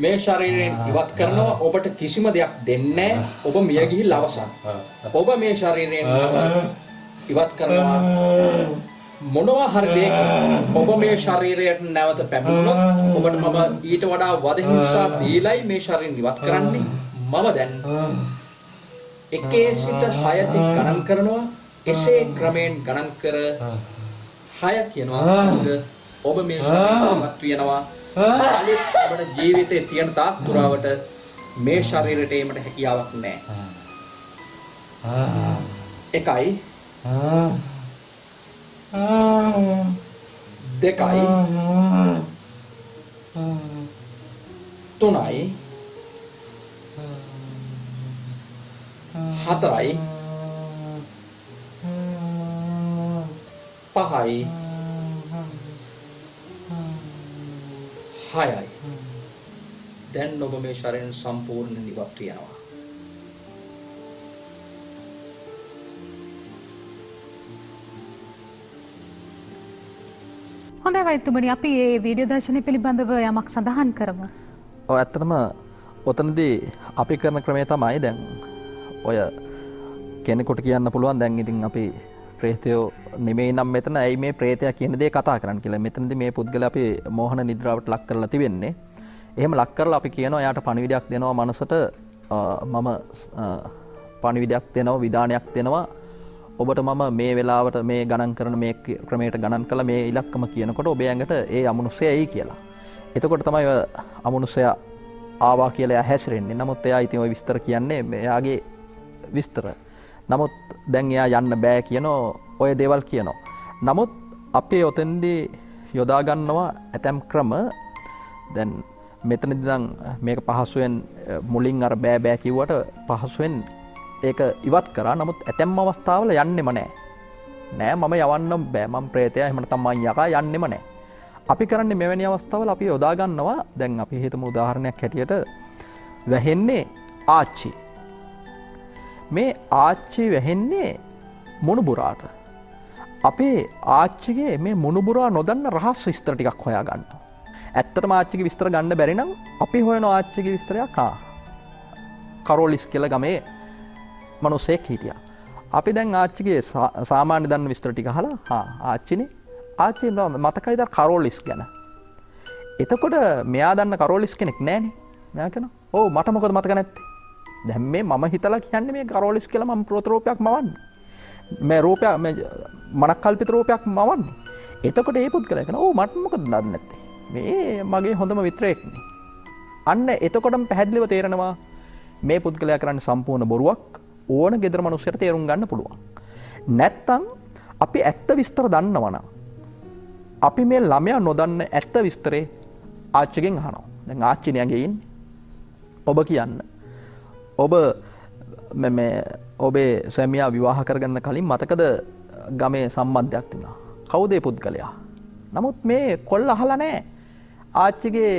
මේ ශරීරයෙන් ඉවත් කරනවා. ඔබට කිසිම දෙයක් දෙන්නේ නැහැ. ඔබ මිය ගිහිල්ලා අවසන්. ඔබ මේ ශරීරයෙන් ඉවත් කරනවා. මොනවා හරි දෙයක ඔබ මේ ශරීරයට නැවත පැමිණුණොත් ඔබට මම ඊට වඩා වද හිංසා දීලයි මේ ශරීරය ඉවත් කරන්නේ. මම දැන් 1 සිට 6 තික් ගණන් කරනවා. එසේ ක්‍රමයෙන් ගණන් කර 6 කියනවා සමග ඔබ මේ ශරීරයවත් වෙනවා. අනිත් අපේ ජීවිතේ තියෙන තාක් දුරවට මේ ශරීරයට ඒමට හැකියාවක් නැහැ. 1යි 2යි 3යි 4යි 5යි 6යි. දැන් ඔබ මේ ශරීරයෙන් සම්පූර්ණ නිවත් වෙනවා. හොඳයි වෛද්‍යතුමනි අපි මේ වීඩියෝ දර්ශනය පිළිබඳව යමක් සඳහන් කරමු. ඔව් ඇත්තටම ඔතනදී අපි කරන ක්‍රමය තමයි දැන් ඔය කෙනෙකුට කියන්න පුළුවන් දැන් ඉතින් අපි ප්‍රේතයෝ නෙමෙයි නම් මෙතන ඇයි මේ ප්‍රේතයා කියන දේ කතා කරන්න කියලා. මෙතනදී මේ පුද්ගලයා අපි මෝහන නිද්‍රාවට ලක් කරලා තිබෙන්නේ. එහෙම ලක් කරලා අපි කියනවා එයාට පණිවිඩයක් දෙනවා මනසට මම පණිවිඩයක් දෙනවා විධානයක් දෙනවා ඔබට මම මේ වෙලාවට මේ ගණන් කරන මේ ක්‍රමයට ගණන් කළා මේ ඉලක්කම කියනකොට ඔබේ ඇඟට ඒ අමනුෂ්‍යය එයි කියලා. එතකොට තමයි ඔය අමනුෂ්‍යයා ආවා කියලා එයා හැසිරෙන්නේ. නමුත් එයා ඉතින් ওই විස්තර කියන්නේ එයාගේ විස්තර. නමුත් දැන් එයා යන්න බෑ කියනෝ ඔය දේවල් කියනවා. නමුත් අපේ ඔතෙන්දී යොදා ගන්නවා ඇතම් ක්‍රම. දැන් මෙතනදී නම් මේක පහසුවෙන් මුලින් අර බෑ බෑ කිව්වට පහසුවෙන් ඒක ඉවත් කරා. නමුත් ඇතැම් අවස්ථාවල යන්නෙම නෑ. මම යවන්න බෑ. මම ප්‍රේතයා එහෙම නැත්නම් මං යකා යන්නෙම නෑ. අපි කරන්නේ මෙවැනි අවස්ථාවල අපි යොදා ගන්නවා. දැන් අපි හිතමු උදාහරණයක් හැටියට වැහෙන්නේ ආච්චි. මේ ආච්චි වැහෙන්නේ මුණුබුරාට. අපේ ආච්චිගේ මේ මුණුබුරා නොදන්න රහස් විස්තර ටිකක් හොයා ගන්නවා. ඇත්තටම ආච්චිගේ විස්තර ගන්න බැරි නම් අපි හොයන ආච්චිගේ විස්තරයක් කරෝලිස් කියලා ගමේ මිනිසෙක් හිටියා. අපි දැන් ආච්චිගේ සාමාන්‍ය දන්න විස්තර ටික අහලා ආච්චිනේ ආච්චි මතකයිද කරෝලිස් ගැන. එතකොට මෙයා දන්න කරෝලිස් කෙනෙක් නැහනේ. මෙයා කියනවා ඔව් මට මොකද මතක නැත්තේ. දැන් මේ මම හිතලා කියන්නේ මේ කරෝලිස් කියලා මම ප්‍රෝතරූපයක් මවන්නේ. මේ රූපයක් මේ මනක්කල්පිත රූපයක් මවන්නේ. එතකොට ඒ පුද්ගලයා කියනවා ඔව් මට මොකද දන්නේ නැත්තේ. මේ මගේ හොඳම මිත්‍රයෙක්නේ. අන්න එතකොටම පැහැදිලිව තේරෙනවා මේ පුද්ගලයා කරන්නේ සම්පූර්ණ බොරුවක්. ඕන ගෙදර මිනිස්සුන්ට තේරුම් ගන්න පුළුවන්. නැත්තම් අපි ඇත්ත විස්තර දන්නවනම් අපි මේ ළමයා නොදන්න ඇත්ත විස්තරේ ආච්චිගෙන් අහනවා. දැන් ආච්චිනේ ඇඟේ ඉන්නේ. ඔබ කියන්න. ඔබ මේ ඔබේ සැමියා විවාහ කරගන්න කලින් මතකද ගමේ සම්බන්ධයක් තිබුණා. කවුද ඒ පුද්ගලයා? නමුත් මේ කොල්ල අහලා නැහැ. ආච්චිගේ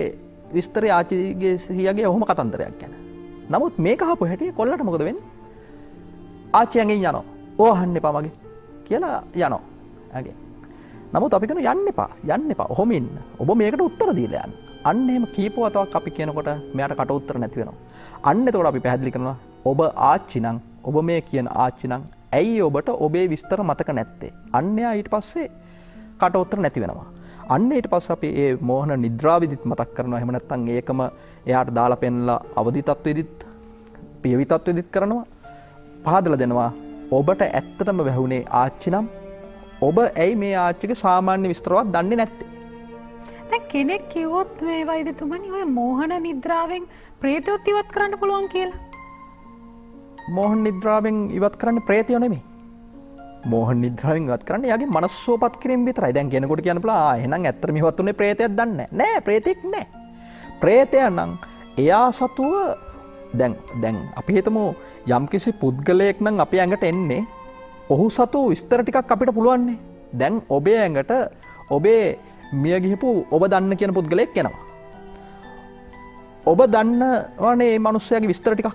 විස්තරේ ආච්චිගේ සියගේ ඔහොම කතන්දරයක් ගැන. නමුත් මේක අහපු හැටි කොල්ලට මොකද වෙන්නේ? ආච්චි ඇඟෙන් යනවා. ඕ අහන්න එපා මගේ කියලා යනවා. ඇඟෙන්. නමුත් අපි කියනවා යන්න එපා. යන්න එපා. ඔහොම ඉන්න. ඔබ මේකට උත්තර දීලා යන්න. අන්න එහෙම කීපවතාවක් අපි කියනකොට මෙයාට කට උත්තර නැති වෙනවා. අන්න එතකොට අපි පැහැදිලි කරනවා ඔබ ආච්චි නම් ඔබ මේ කියන ආච්චි නම් ඇයි ඔබට ඔබේ විස්තර මතක නැත්තේ? අන්න එයා ඊට පස්සේ කට උත්තර නැති වෙනවා. අන්න ඊට පස්සේ අපි මේ මෝහන නිද්‍රාවිදිත් මතක් කරනවා. එහෙම නැත්නම් ඒකම එයාට දාලා පෙන්නලා අවදි තත්වෙදිත් පියවි තත්වෙදිත් කරනවා. පහදලා දෙනවා ඔබට ඇත්තටම වැහුනේ ආච්චි නම් ඔබ ඇයි මේ ආච්චිගේ සාමාන්‍ය විස්තරවත් දන්නේ නැත්තේ? දැන් කෙනෙක් කිව්වොත් මේ වෛද්‍යතුමනි ඔය මෝහන නිද්‍රාවෙන් ප්‍රේතයොත් ඉවත් කරන්න පුළුවන් කියලා. මෝහන නිද්‍රාවෙන් ඉවත් කරන්නේ ප්‍රේතයෝ නෙමෙයි. මෝහන නිද්‍රාවෙන් ඉවත් කරන්නේ යාගේ මනස සුවපත් කිරීම විතරයි. දැන් කෙනෙකුට කියන්න පුළුවන් එහෙනම් ඇත්තටම ඉවත් උනේ ප්‍රේතයක් දන්නේ නැහැ. නෑ ප්‍රේතෙක් නෑ. ප්‍රේතයා නම් එයා සතුව දැන් අපි හිතමු යම්කිසි පුද්ගලයෙක් නම් අපේ ඇඟට එන්නේ ඔහු සතු විස්තර ටිකක් අපිට පුළුවන්නේ. දැන් ඔබේ ඇඟට ඔබේ මිය ගිහපු ඔබ දන්න කියන පුද්ගලයෙක් එනවා. ඔබ දන්නවනේ මේ මිනිස්සයාගේ විස්තර ටිකක්.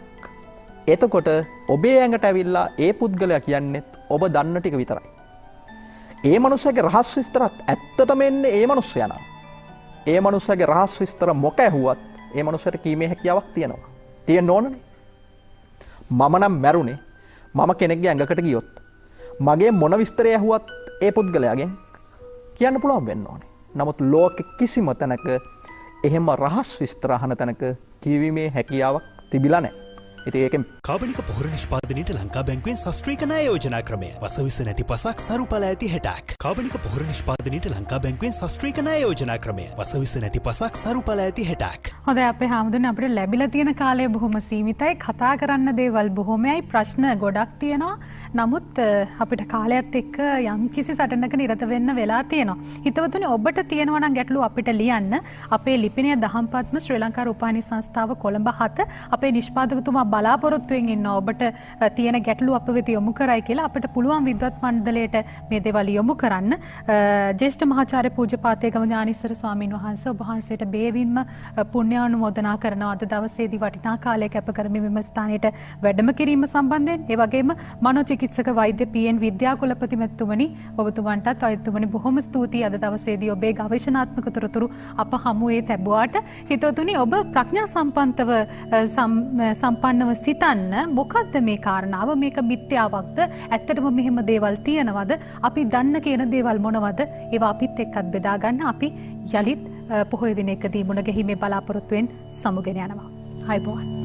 එතකොට ඔබේ ඇඟට ඇවිල්ලා ඒ පුද්ගලයා කියන්නේ ඔබ දන්න ටික විතරයි. ඒ මිනිස්සයාගේ රහස් විස්තරත් ඇත්තටම එන්නේ ඒ මිනිස්සයා නම්. ඒ මිනිස්සයාගේ රහස් විස්තර මොක ඇහුවත් ඒ මිනිස්සයාට කීමේ හැකියාවක් තියෙනවා. තියෙන්න ඕනනේ. මම නම් මැරුණේ මම කෙනෙක්ගේ ඇඟකට ගියොත් මගේ මොන විස්තරය ඇහුවත් ඒ පුද්ගලයාගෙන් කියන්න පුළුවන් වෙන්න ඕනේ. නමුත් ලෝකෙ කිසිම තැනක එහෙම රහස් විස්තර අහන තැනක කියවීමේ හැකියාවක් තිබිලා නැහැ. ඉතින් ඒකෙන් කාබනික පොහොර නිෂ්පාදනයට ලංකා බැංකුවෙන් සස්ත්‍රීක ණය යෝජනා ක්‍රමය. වසවිස නැති පසක් සරුඵල ඇති හෙටක්. කාබනික පොහොර නිෂ්පාදනයට ලංකා බැංකුවෙන් සස්ත්‍රීක ණය යෝජනා ක්‍රමය. වසවිස නැති පසක් සරුඵල ඇති හෙටක්. හොඳයි අපේ හැමදෙන්න අපිට ලැබිලා තියෙන කාලය බොහොම සීමිතයි. කතා කරන්න දේවල් බොහොමයි. ප්‍රශ්න ගොඩක් තියෙනවා. නමුත් අපිට කාලයත් එක්ක යම් කිසි සටනක නිරත වෙන්න වෙලා තියෙනවා. හිතවතුනි ඔබට තියෙනවා නම් ගැටලු අපිට ලියන්න. අපේ ලිපිනය දහම්පත්ම ශ්‍රී ලංකා රූපවාහිනී සංස්ථාව කොළඹ 7 අපේ නිෂ්පාදකතුමා බලාපොරොත්තුවෙන් ඉන්නවා ඔබට තියෙන ගැටලු අප වෙත යොමු කරයි කියලා අපිට පුළුවන් විද්වත් මණ්ඩලයට මේ දේවල් යොමු කරන්න. ජ්‍යෙෂ්ඨ මහාචාර්ය පූජ්‍යපාතේගම ඥානීස්වර ස්වාමීන් වහන්සේ ඔබ වහන්සේට බේවින්ම පුණ්‍යානුමෝදනා කරනවා අද දවසේදී වටිනා කාලයක් කැප කරමින් මෙම ස්ථානයට වැඩම කිරීම සම්බන්ධයෙන්. ඒ වගේම මනෝචිකිත්සක වෛද්‍ය පී.එන්. විද්‍යා කුලපති මැතිතුමනි ඔබතුමන්ටත් ඔයතුමනි බොහොම ස්තුතියි අද දවසේදී ඔබේ ගවේෂණාත්මක තොරතුරු අප හමුවේ තැබුවාට. හිතවතුනි ඔබ ප්‍රඥා සම්පන්නව සම්පන්නව සිතන්න මොකද්ද මේ කාරණාව? මේක මිත්‍යාවක්ද? ඇත්තටම මෙහෙම දේවල් තියෙනවද? අපි දන්න කියන දේවල් මොනවද? ඒවා අපිත් එක්කත් බෙදා ගන්න අපි යලිත් පොහොය දිනකදී මුණ ගැහිමේ බලාපොරොත්තුවෙන් සමුගෙන යනවා. අයබෝවන්.